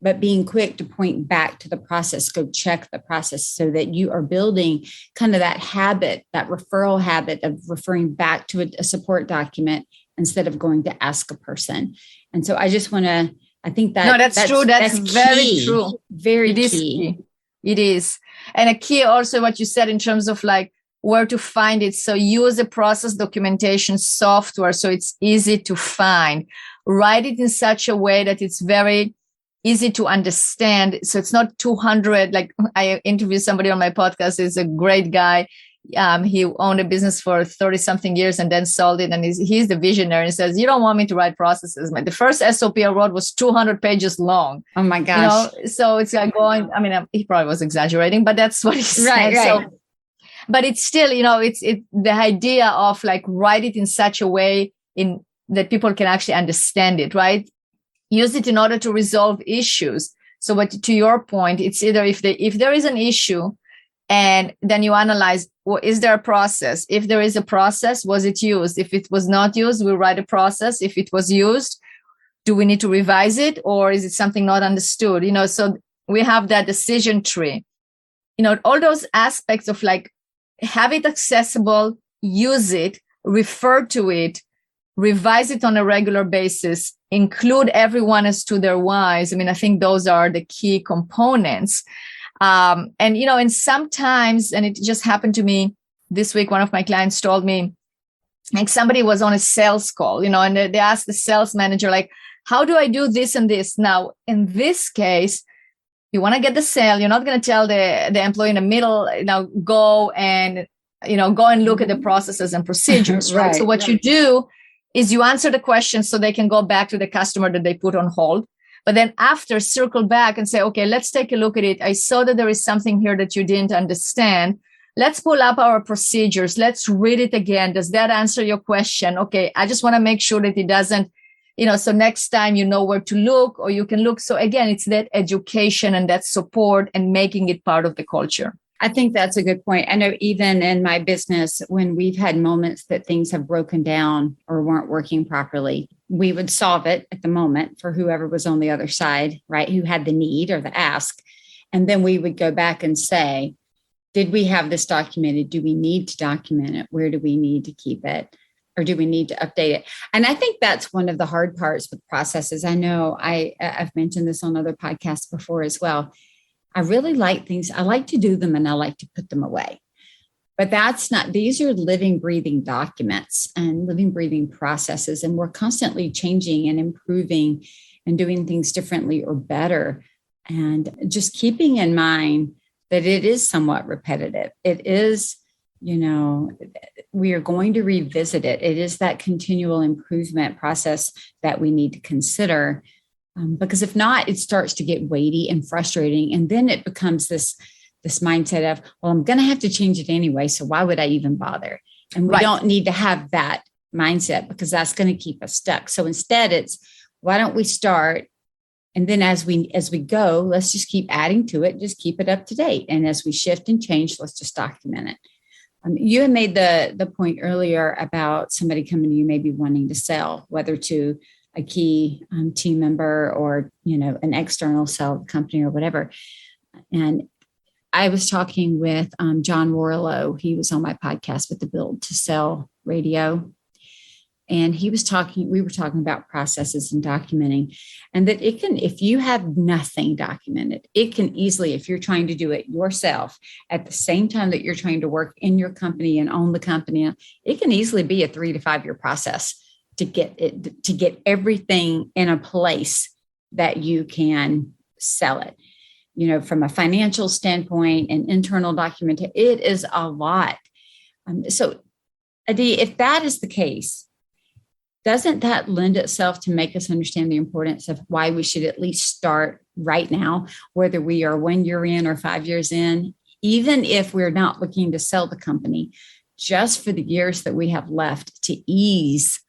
but being quick to point back to the process, go check the process, so that you are building kind of that habit, that referral habit of referring back to a support document instead of going to ask a person. And so I just want to, I think that that's true. That's very key. True. Very key. It is. And a key also what you said in terms of like where to find it. So use a process documentation software so it's easy to find. Write it in such a way that it's very easy to understand. So it's not 200, like I interviewed somebody on my podcast, is a great guy. He owned a business for 30 something years and then sold it. And he's the visionary. He says, you don't want me to write processes. The first SOP I wrote was 200 pages long. Oh my gosh. So it's like going, he probably was exaggerating, but that's what he said. Right. So, but it's still, it's the idea of like write it in such a way that people can actually understand it, right? Use it in order to resolve issues. So what, to your point, it's either if there is an issue and then you analyze, well, is there a process? If there is a process, was it used? If it was not used, we write a process. If it was used, do we need to revise it? Or is it something not understood? So we have that decision tree, all those aspects of like, have it accessible, use it, refer to it, revise it on a regular basis, include everyone as to their whys. I think those are the key components. And sometimes, and it just happened to me this week, one of my clients told me, like somebody was on a sales call, and they asked the sales manager, like, how do I do this and this? Now, in this case, you want to get the sale. You're not going to tell the employee in the middle, go and look at the processes and procedures, right? So what you do is you answer the questions so they can go back to the customer that they put on hold. But then after, circle back and say, okay, let's take a look at it. I saw that there is something here that you didn't understand. Let's pull up our procedures. Let's read it again. Does that answer your question? Okay, I just want to make sure that it doesn't, so next time you know where to look, or you can look. So again, it's that education and that support and making it part of the culture. I think that's a good point. I know even in my business, when we've had moments that things have broken down or weren't working properly, we would solve it at the moment for whoever was on the other side, right? Who had the need or the ask. And then we would go back and say, did we have this documented? Do we need to document it? Where do we need to keep it? Or do we need to update it? And I think that's one of the hard parts with processes. I know I've mentioned this on other podcasts before as well. I really like things. I like to do them and I like to put them away. But these are living, breathing documents and living, breathing processes. And we're constantly changing and improving and doing things differently or better. And just keeping in mind that it is somewhat repetitive. It is, we are going to revisit it. It is that continual improvement process that we need to consider. Because if not, it starts to get weighty and frustrating. And then it becomes this mindset of, well, I'm going to have to change it anyway. So why would I even bother? And we don't need to have that mindset because that's going to keep us stuck. So instead it's, why don't we start? And then as we go, let's just keep adding to it, just keep it up to date. And as we shift and change, let's just document it. You had made the point earlier about somebody coming to you, maybe wanting to sell, whether to a key team member or, an external sell company or whatever. And I was talking with John Warlow. He was on my podcast with the Build to Sell radio. And we were talking about processes and documenting, and that it can, if you have nothing documented, it can easily, if you're trying to do it yourself at the same time that you're trying to work in your company and own the company, it can easily be a 3 to 5 year process to get everything in a place that you can sell it. From a financial standpoint and internal documentation, it is a lot. So Adi, if that is the case, doesn't that lend itself to make us understand the importance of why we should at least start right now, whether we are 1 year in or 5 years in, even if we're not looking to sell the company, just for the years that we have left to ease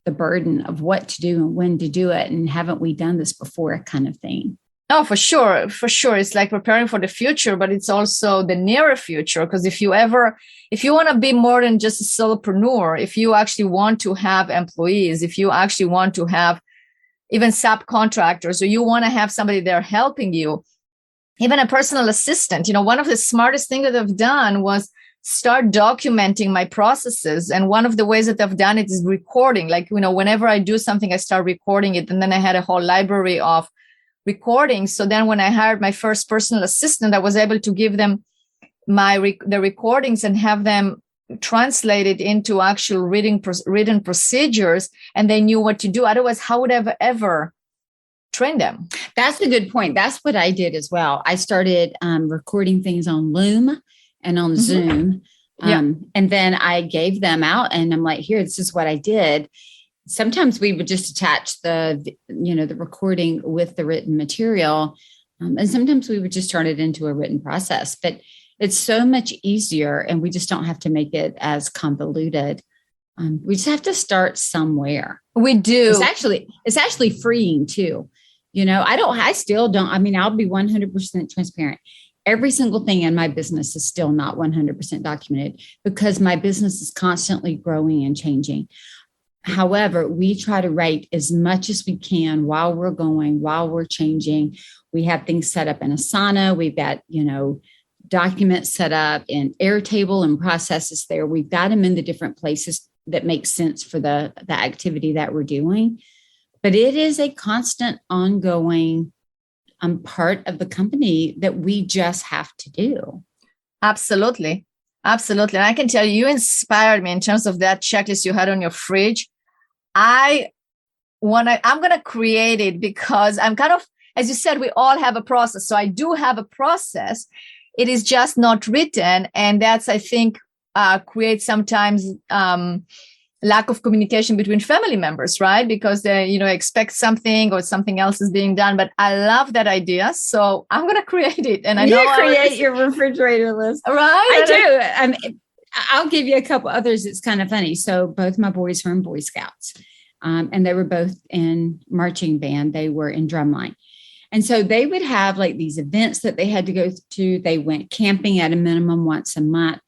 the burden of what to do and when to do it. And haven't we done this before kind of thing? Oh, for sure. For sure. It's like preparing for the future, but it's also the nearer future. Because if you want to be more than just a solopreneur, if you actually want to have employees, if you actually want to have even subcontractors, or you want to have somebody there helping you, even a personal assistant, one of the smartest things that I've done was start documenting my processes. And one of the ways that I've done it is recording. Like, whenever I do something, I start recording it. And then I had a whole library of recordings. So then when I hired my first personal assistant, I was able to give them the recordings and have them translated into actual written procedures, and they knew what to do. Otherwise, how would I ever train them? That's a good point. That's what I did as well. I started recording things on Loom and on Zoom. And then I gave them out, and I'm like, here, this is what I did. Sometimes we would just attach the recording with the written material. And sometimes we would just turn it into a written process, but it's so much easier, and we just don't have to make it as convoluted. We just have to start somewhere. We do. It's actually freeing too. I still don't, I'll be 100% transparent. Every single thing in my business is still not 100% documented because my business is constantly growing and changing. However, we try to write as much as we can while we're going, while we're changing. We have things set up in Asana. We've got, documents set up in Airtable and processes there. We've got them in the different places that make sense for the activity that we're doing. But it is a constant, ongoing part of the company that we just have to do. Absolutely. Absolutely. And I can tell you inspired me in terms of that checklist you had on your fridge. I'm going to create it because I'm kind of, as you said, we all have a process. So I do have a process. It is just not written. And that's, I think, creates sometimes lack of communication between family members, right? Because they, expect something or something else is being done. But I love that idea. So I'm going to create it. And I know create your refrigerator list. Right? I do. I'll give you a couple others. It's kind of funny. So both my boys were in Boy Scouts, and they were both in marching band. They were in drumline. And so they would have like these events that they had to go to. They went camping at a minimum once a month,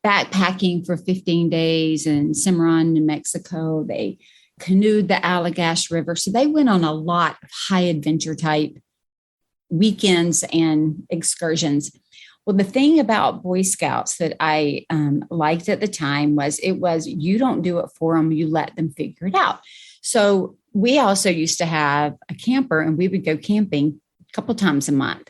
backpacking for 15 days in Cimarron, New Mexico. They canoed the Allagash River. So they went on a lot of high adventure type weekends and excursions. Well, the thing about Boy Scouts that I liked at the time was you don't do it for them, you let them figure it out. So we also used to have a camper, and we would go camping a couple times a month.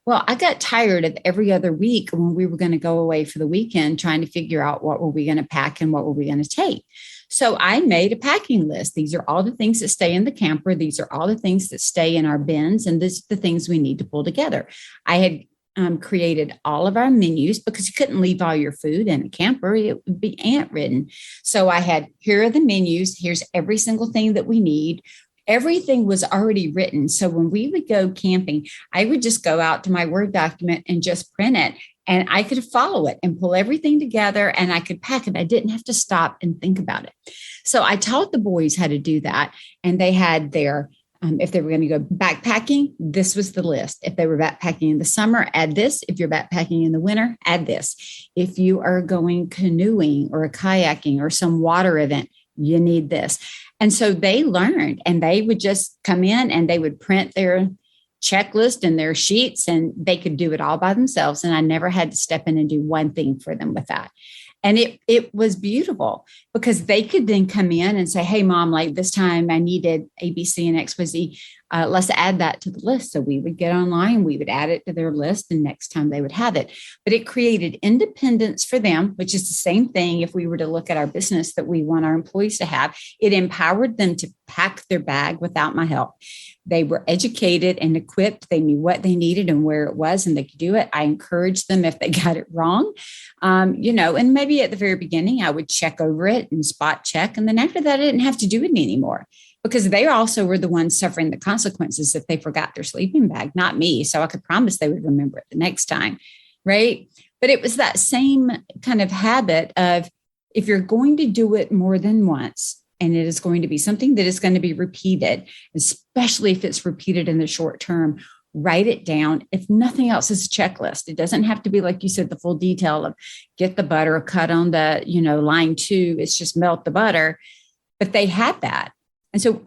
Well, I got tired of every other week when we were going to go away for the weekend trying to figure out what were we going to pack and what were we going to take. So I made a packing list. These are all the things that stay in the camper. These are all the things that stay in our bins. And this is the things we need to pull together. I had created all of our menus because you couldn't leave all your food in a camper. It would be ant ridden. So I had, here are the menus. Here's every single thing that we need. Everything was already written. So when we would go camping, I would just go out to my Word document and just print it. And I could follow it and pull everything together, and I could pack it. I didn't have to stop and think about it. So I taught the boys how to do that. And they had their if they were going to go backpacking, this was the list. If they were backpacking in the summer, add this. If you're backpacking in the winter, add this. If you are going canoeing or kayaking or some water event, you need this. And so they learned, and they would just come in and they would print their checklist and their sheets, and they could do it all by themselves. And I never had to step in and do one thing for them with that. And it was beautiful because they could then come in and say, hey, Mom, like this time I needed A, B, C, and X, Y, Z. Let's add that to the list. So we would get online, we would add it to their list, and next time they would have it. But it created independence for them, which is the same thing if we were to look at our business that we want our employees to have. It empowered them to pack their bag without my help. They were educated and equipped. They knew what they needed and where it was, and they could do it. I encouraged them if they got it wrong, and maybe at the very beginning, I would check over it and spot check. And then after that, I didn't have to do it anymore because they also were the ones suffering the consequences if they forgot their sleeping bag, not me. So I could promise they would remember it the next time, right? But it was that same kind of habit of if you're going to do it more than once, and it is going to be something that is going to be repeated, especially if it's repeated in the short term, write it down. If nothing else, is a checklist. It doesn't have to be, like you said, the full detail of get the butter cut on the, line 2. It's just melt the butter. But they had that. And so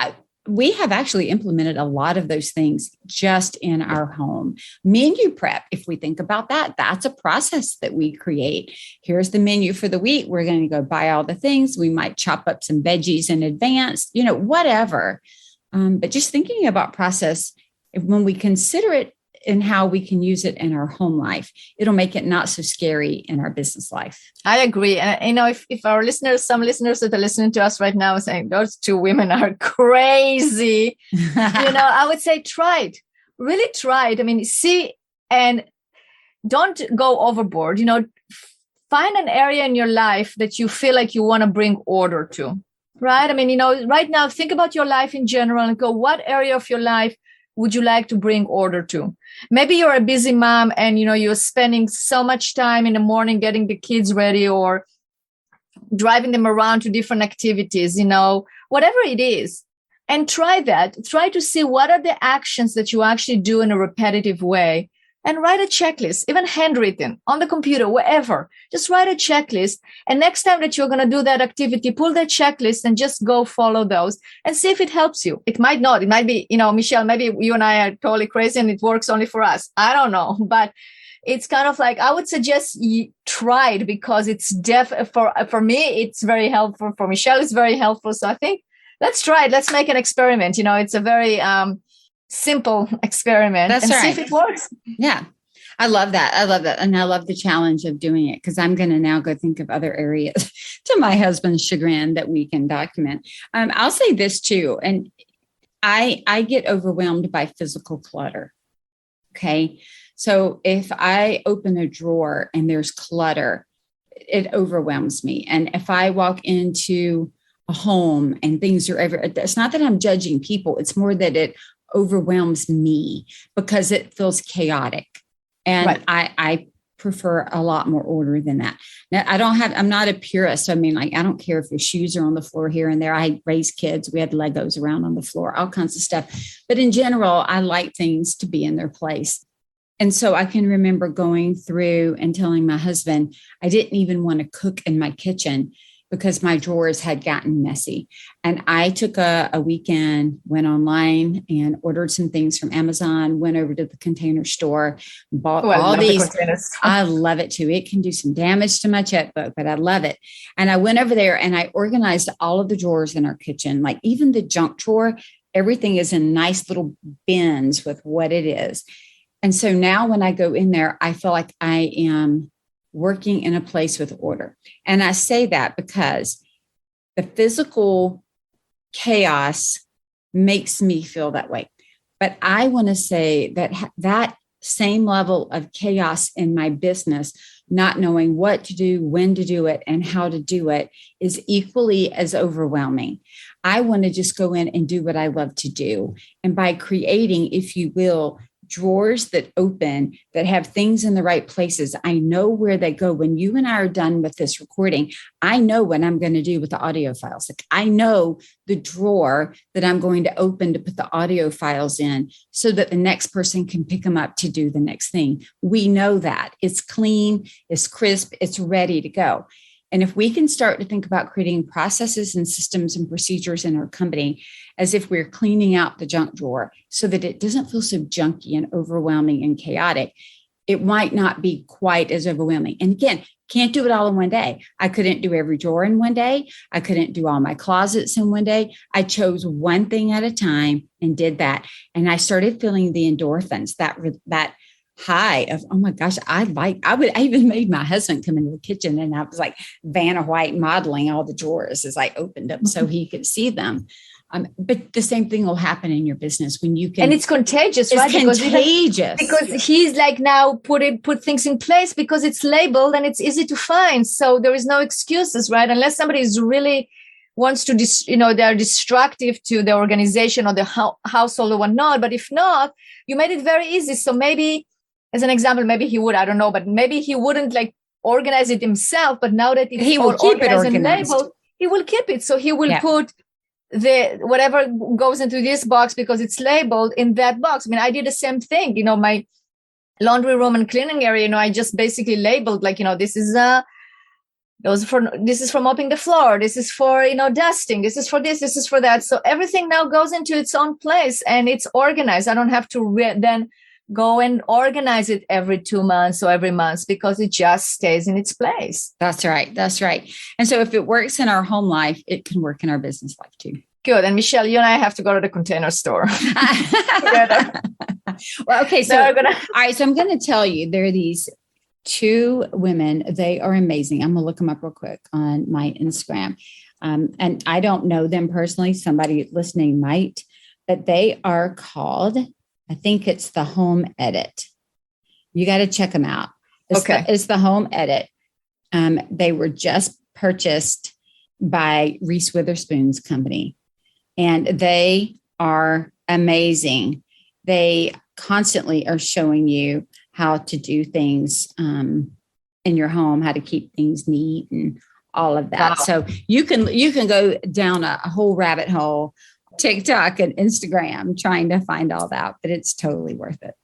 we have actually implemented a lot of those things just in our home. Menu prep, if we think about that, that's a process that we create. Here's the menu for the week. We're going to go buy all the things. We might chop up some veggies in advance, whatever. But just thinking about process, when we consider it and how we can use it in our home life, it'll make it not so scary in our business life. I agree. And if our listeners, some listeners that are listening to us right now are saying those two women are crazy, I would say try it, really try it. I mean, see, and don't go overboard, find an area in your life that you feel like you want to bring order to, right? I mean, right now, think about your life in general and go, what area of your life would you like to bring order to? Maybe you're a busy mom and, you're spending so much time in the morning getting the kids ready or driving them around to different activities, whatever it is. And try that. Try to see what are the actions that you actually do in a repetitive way. And write a checklist, even handwritten, on the computer, wherever. Just write a checklist. And next time that you're going to do that activity, pull that checklist and just go follow those and see if it helps you. It might not. It might be, Michele, maybe you and I are totally crazy and it works only for us. I don't know. But it's kind of like, I would suggest you try it because it's for me, it's very helpful. For Michele, it's very helpful. So I think let's try it. Let's make an experiment. It's a very simple experiment. That's and right. See if it works. Yeah. I love that. And I love the challenge of doing it because I'm going to now go think of other areas to my husband's chagrin that we can document. I'll say this too. And I get overwhelmed by physical clutter. Okay. So if I open a drawer and there's clutter, it overwhelms me. And if I walk into a home and things are it's not that I'm judging people. It's more that it overwhelms me because it feels chaotic. And right. I prefer a lot more order than that. Now, I'm not a purist. I mean, I don't care if your shoes are on the floor here and there. I raised kids. We had Legos around on the floor, all kinds of stuff. But in general, I like things to be in their place. And so I can remember going through and telling my husband, I didn't even want to cook in my kitchen because my drawers had gotten messy. And I took a weekend, went online and ordered some things from Amazon, went over to the Container Store, bought all these. I love it too. It can do some damage to my checkbook, but I love it. And I went over there and I organized all of the drawers in our kitchen, like even the junk drawer, everything is in nice little bins with what it is. And so now when I go in there, I feel like I am working in a place with order. And I say that because the physical chaos makes me feel that way. But I want to say that same level of chaos in my business, not knowing what to do, when to do it, and how to do it is equally as overwhelming. I want to just go in and do what I love to do. And by creating, if you will, drawers that open, that have things in the right places. I know where they go. When you and I are done with this recording, I know what I'm going to do with the audio files. Like I know the drawer that I'm going to open to put the audio files in so that the next person can pick them up to do the next thing. We know that it's clean, it's crisp, it's ready to go. And if we can start to think about creating processes and systems and procedures in our company as if we're cleaning out the junk drawer so that it doesn't feel so junky and overwhelming and chaotic, it might not be quite as overwhelming. And again, can't do it all in one day. I couldn't do every drawer in one day. I couldn't do all my closets in one day. I chose one thing at a time and did that. And I started feeling the endorphins, that high of, oh my gosh, I even made my husband come into the kitchen and I was like Vanna White modeling all the drawers as I opened them so he could see them. But the same thing will happen in your business when you can. And it's contagious, it's right? Contagious. Because he's like now put things in place because it's labeled and it's easy to find. So there is no excuses, right? Unless somebody is really wants to, they're destructive to the organization or the household or whatnot. But if not, you made it very easy. So maybe, as an example, maybe he would, I don't know, but maybe he wouldn't like organize it himself. But now that he will keep it organized and labeled, he will keep it. So he will put the whatever goes into this box because it's labeled in that box. I mean, I did the same thing. My laundry room and cleaning area. I just basically labeled like, this is this is for mopping the floor. This is for dusting. This is for this. This is for that. So everything now goes into its own place and it's organized. I don't have to then go and organize it every 2 months or every month because it just stays in its place. That's right. That's right. And so if it works in our home life, it can work in our business life too. Good. And Michele, you and I have to go to the Container Store together. Well, okay. So, all right. So I'm going to tell you, there are these 2 women. They are amazing. I'm going to look them up real quick on my Instagram. And I don't know them personally. Somebody listening might, but they are called, I think it's the Home Edit. You got to check them out. It's the Home Edit. They were just purchased by Reese Witherspoon's company, and they are amazing. They constantly are showing you how to do things in your home, how to keep things neat and all of that. Wow. So you can go down a whole rabbit hole, TikTok and Instagram, trying to find all that, but it's totally worth it.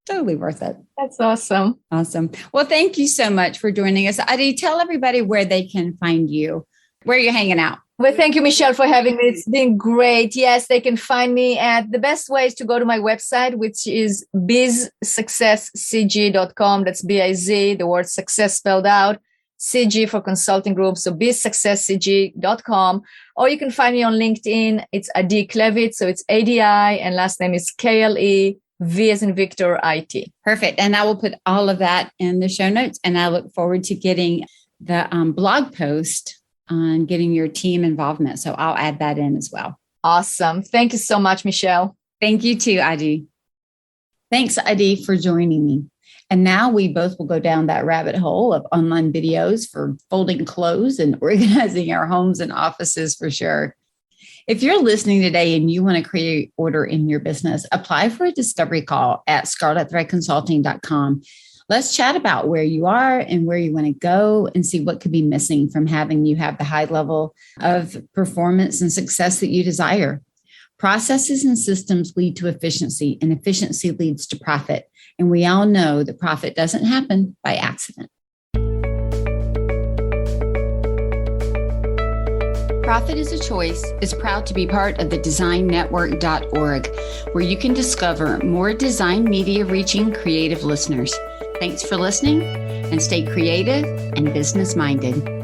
Totally worth it. That's awesome. Awesome. Well, thank you so much for joining us. Adi, tell everybody where they can find you, where you're hanging out. Well, thank you, Michele, for having me. It's been great. Yes, they can find me at the best way is to go to my website, which is bizsuccesscg.com. That's B-I-Z, the word success spelled out. CG for consulting group. So bizsuccesscg.com. Or you can find me on LinkedIn. It's Adi Klevit. So it's ADI and last name is KLE, V as in Victor, IT. Perfect. And I will put all of that in the show notes. And I look forward to getting the blog post on getting your team involvement. So I'll add that in as well. Awesome. Thank you so much, Michele. Thank you too, Adi. Thanks, Adi, for joining me. And now we both will go down that rabbit hole of online videos for folding clothes and organizing our homes and offices for sure. If you're listening today and you want to create order in your business, apply for a discovery call at scarletthreadconsulting.com. Let's chat about where you are and where you want to go and see what could be missing from having you have the high level of performance and success that you desire. Processes and systems lead to efficiency, and efficiency leads to profit. And we all know that profit doesn't happen by accident. Profit is a Choice is proud to be part of the designnetwork.org, where you can discover more design media reaching creative listeners. Thanks for listening, and stay creative and business minded.